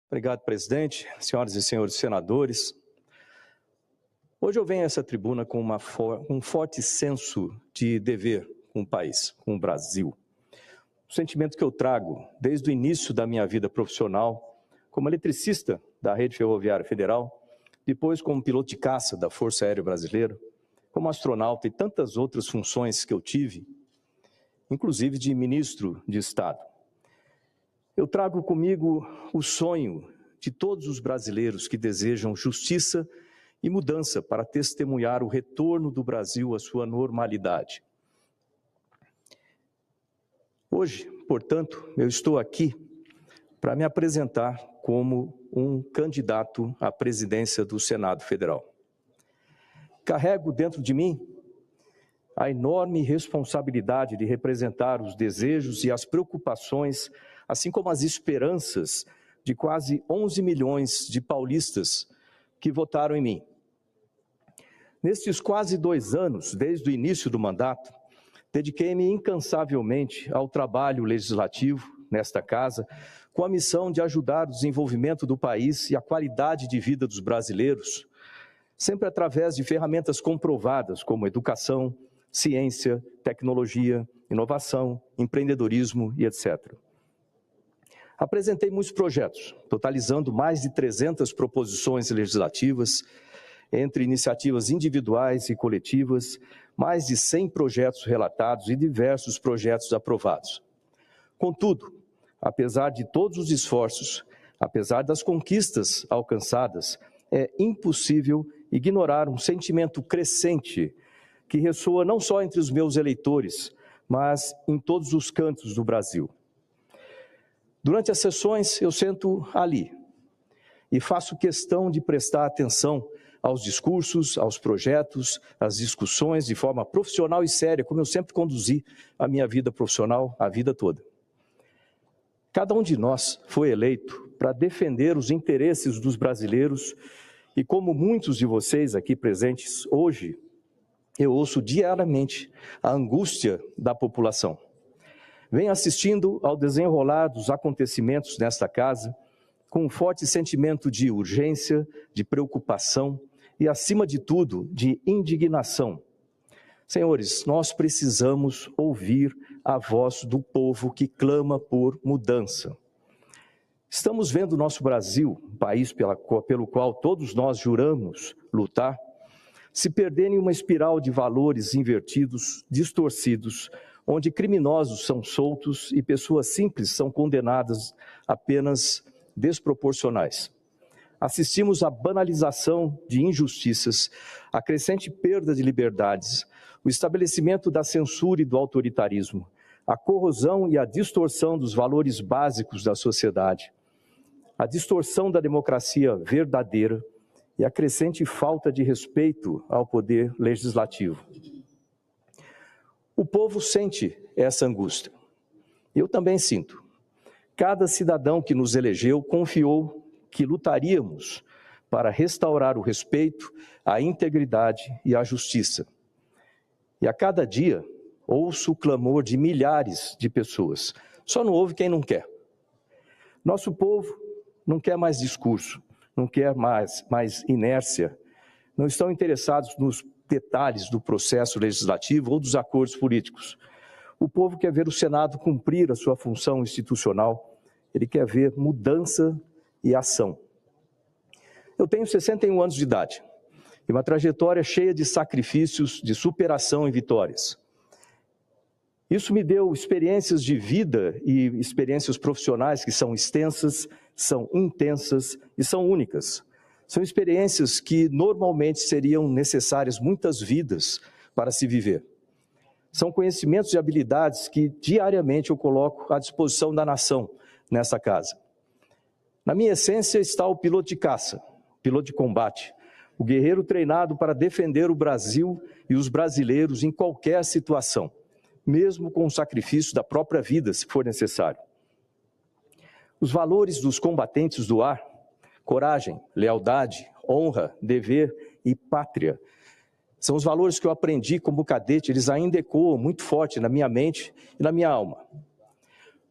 Obrigado, presidente, senhoras e senhores senadores. Hoje eu venho a essa tribuna com um forte senso de dever com o país, com o Brasil. O sentimento que eu trago desde o início da minha vida profissional, como eletricista da Rede Ferroviária Federal, depois como piloto de caça da Força Aérea Brasileira, como astronauta e tantas outras funções que eu tive, inclusive de ministro de Estado. Eu trago comigo o sonho de todos os brasileiros que desejam justiça e mudança para testemunhar o retorno do Brasil à sua normalidade. Hoje, portanto, eu estou aqui para me apresentar como um candidato à presidência do Senado Federal. Carrego dentro de mim a enorme responsabilidade de representar os desejos e as preocupações, assim como as esperanças de quase 11 milhões de paulistas que votaram em mim. Nestes quase 2 anos, desde o início do mandato, dediquei-me incansavelmente ao trabalho legislativo nesta casa, com a missão de ajudar o desenvolvimento do país e a qualidade de vida dos brasileiros, sempre através de ferramentas comprovadas como educação, ciência, tecnologia, inovação, empreendedorismo e etc. Apresentei muitos projetos, totalizando mais de 300 proposições legislativas, entre iniciativas individuais e coletivas, mais de 100 projetos relatados e diversos projetos aprovados. Contudo, apesar de todos os esforços, apesar das conquistas alcançadas, é impossível ignorar um sentimento crescente que ressoa não só entre os meus eleitores, mas em todos os cantos do Brasil. Durante as sessões, eu sento ali e faço questão de prestar atenção aos discursos, aos projetos, às discussões de forma profissional e séria, como eu sempre conduzi a minha vida profissional a vida toda. Cada um de nós foi eleito para defender os interesses dos brasileiros e, como muitos de vocês aqui presentes hoje, eu ouço diariamente a angústia da população. Venho assistindo ao desenrolar dos acontecimentos nesta casa com um forte sentimento de urgência, de preocupação e, acima de tudo, de indignação. Senhores, nós precisamos ouvir a voz do povo que clama por mudança. Estamos vendo o nosso Brasil, país pelo qual todos nós juramos lutar, se perder em uma espiral de valores invertidos, distorcidos, onde criminosos são soltos e pessoas simples são condenadas a penas desproporcionais. Assistimos à banalização de injustiças, à crescente perda de liberdades, o estabelecimento da censura e do autoritarismo, a corrosão e a distorção dos valores básicos da sociedade, a distorção da democracia verdadeira e a crescente falta de respeito ao poder legislativo. O povo sente essa angústia. Eu também sinto. Cada cidadão que nos elegeu confiou que lutaríamos para restaurar o respeito, a integridade e a justiça. E a cada dia ouço o clamor de milhares de pessoas. Só não ouve quem não quer. Nosso povo não quer mais discurso, não quer mais inércia, não estão interessados nos detalhes do processo legislativo ou dos acordos políticos. O povo quer ver o Senado cumprir a sua função institucional, ele quer ver mudança e ação. Eu tenho 61 anos de idade e uma trajetória cheia de sacrifícios, de superação e vitórias. Isso me deu experiências de vida e experiências profissionais que são extensas, são intensas e são únicas. São experiências que normalmente seriam necessárias muitas vidas para se viver. São conhecimentos e habilidades que diariamente eu coloco à disposição da nação nessa casa. Na minha essência está o piloto de caça, piloto de combate, o guerreiro treinado para defender o Brasil e os brasileiros em qualquer situação, mesmo com o sacrifício da própria vida, se for necessário. Os valores dos combatentes do ar, coragem, lealdade, honra, dever e pátria, são os valores que eu aprendi como cadete, eles ainda ecoam muito forte na minha mente e na minha alma.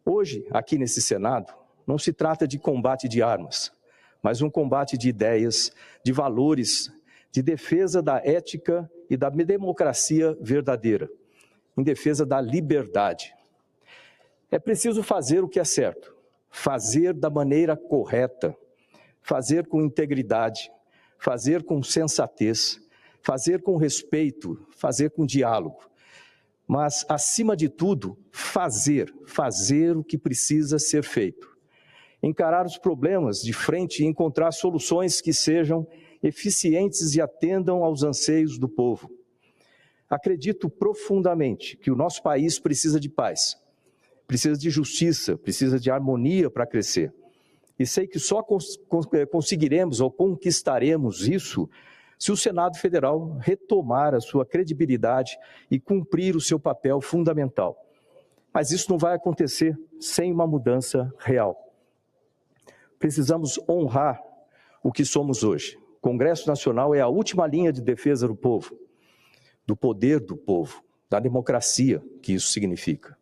Hoje, aqui nesse Senado, não se trata de combate de armas, mas um combate de ideias, de valores, de defesa da ética e da democracia verdadeira, em defesa da liberdade. É preciso fazer o que é certo, fazer da maneira correta, fazer com integridade, fazer com sensatez, fazer com respeito, fazer com diálogo. Mas, acima de tudo, fazer o que precisa ser feito. Encarar os problemas de frente e encontrar soluções que sejam eficientes e atendam aos anseios do povo. Acredito profundamente que o nosso país precisa de paz, precisa de justiça, precisa de harmonia para crescer. E sei que só conseguiremos ou conquistaremos isso se o Senado Federal retomar a sua credibilidade e cumprir o seu papel fundamental. Mas isso não vai acontecer sem uma mudança real. Precisamos honrar o que somos hoje. O Congresso Nacional é a última linha de defesa do povo, do poder do povo, da democracia que isso significa.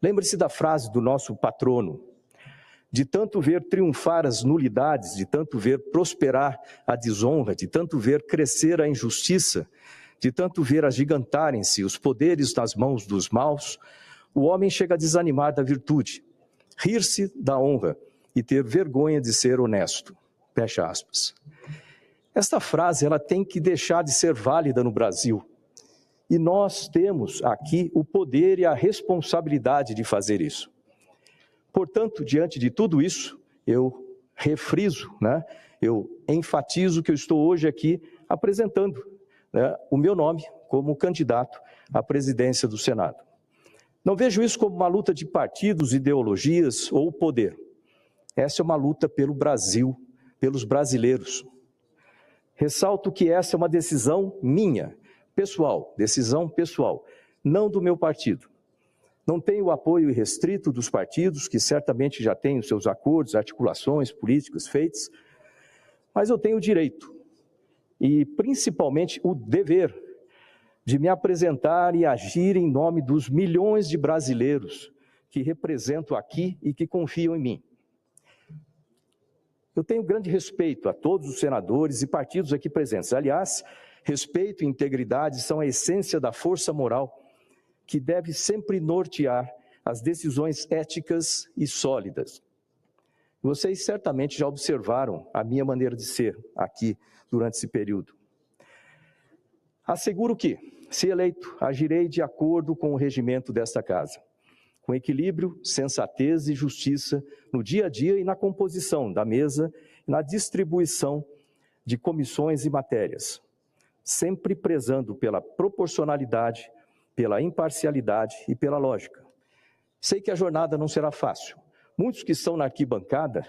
Lembre-se da frase do nosso patrono: de tanto ver triunfar as nulidades, de tanto ver prosperar a desonra, de tanto ver crescer a injustiça, de tanto ver agigantarem-se os poderes nas mãos dos maus, o homem chega a desanimar da virtude, rir-se da honra e ter vergonha de ser honesto. Fecha aspas. Esta frase ela tem que deixar de ser válida no Brasil. E nós temos aqui o poder e a responsabilidade de fazer isso. Portanto, diante de tudo isso, eu refriso, eu enfatizo que eu estou hoje aqui apresentando o meu nome como candidato à presidência do Senado. Não vejo isso como uma luta de partidos, ideologias ou poder. Essa é uma luta pelo Brasil, pelos brasileiros. Ressalto que essa é uma decisão minha, pessoal, decisão pessoal, não do meu partido. Não tenho o apoio irrestrito dos partidos, que certamente já têm os seus acordos, articulações políticas feitas, mas eu tenho o direito e principalmente o dever de me apresentar e agir em nome dos milhões de brasileiros que represento aqui e que confiam em mim. Eu tenho grande respeito a todos os senadores e partidos aqui presentes. Aliás, respeito e integridade são a essência da força moral que deve sempre nortear as decisões éticas e sólidas. Vocês certamente já observaram a minha maneira de ser aqui durante esse período. Asseguro que, se eleito, agirei de acordo com o regimento desta casa, com equilíbrio, sensatez e justiça no dia a dia e na composição da mesa e na distribuição de comissões e matérias, sempre prezando pela proporcionalidade, pela imparcialidade e pela lógica. Sei que a jornada não será fácil. Muitos que estão na arquibancada,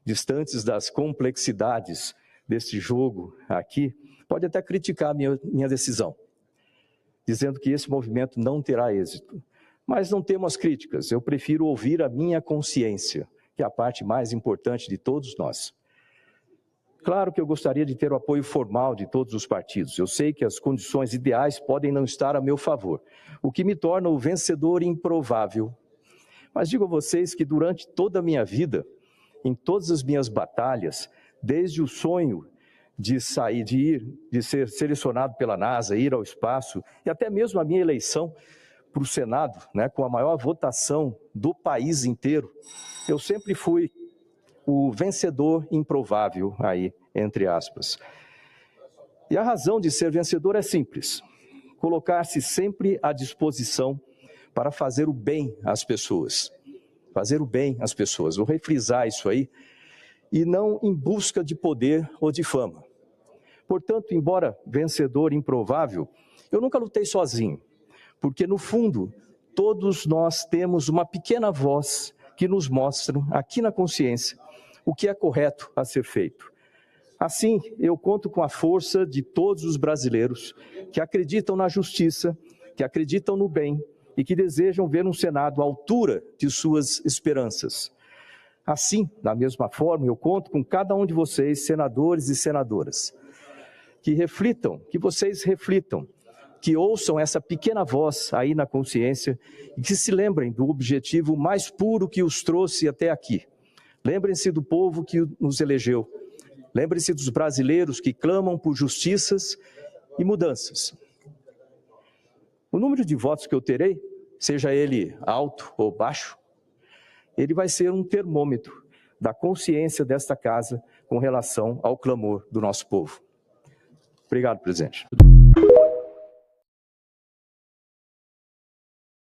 distantes das complexidades deste jogo aqui, podem até criticar a minha decisão, dizendo que esse movimento não terá êxito. Mas não temo as críticas, eu prefiro ouvir a minha consciência, que é a parte mais importante de todos nós. Claro que eu gostaria de ter o apoio formal de todos os partidos. Eu sei que as condições ideais podem não estar a meu favor, o que me torna o vencedor improvável. Mas digo a vocês que durante toda a minha vida, em todas as minhas batalhas, desde o sonho de ser selecionado pela NASA, ir ao espaço, e até mesmo a minha eleição para o Senado, com a maior votação do país inteiro, eu sempre fui o vencedor improvável aí, entre aspas. E a razão de ser vencedor é simples: colocar-se sempre à disposição para fazer o bem às pessoas. Fazer o bem às pessoas. Vou refrisar isso aí, e não em busca de poder ou de fama. Portanto, embora vencedor improvável, eu nunca lutei sozinho, porque no fundo, todos nós temos uma pequena voz que nos mostra, aqui na consciência, o que é correto a ser feito. Assim, eu conto com a força de todos os brasileiros que acreditam na justiça, que acreditam no bem e que desejam ver um Senado à altura de suas esperanças. Assim, da mesma forma, eu conto com cada um de vocês, senadores e senadoras, que vocês reflitam, que ouçam essa pequena voz aí na consciência e que se lembrem do objetivo mais puro que os trouxe até aqui. Lembrem-se do povo que nos elegeu. Lembrem-se dos brasileiros que clamam por justiças e mudanças. O número de votos que eu terei, seja ele alto ou baixo, ele vai ser um termômetro da consciência desta casa com relação ao clamor do nosso povo. Obrigado, presidente.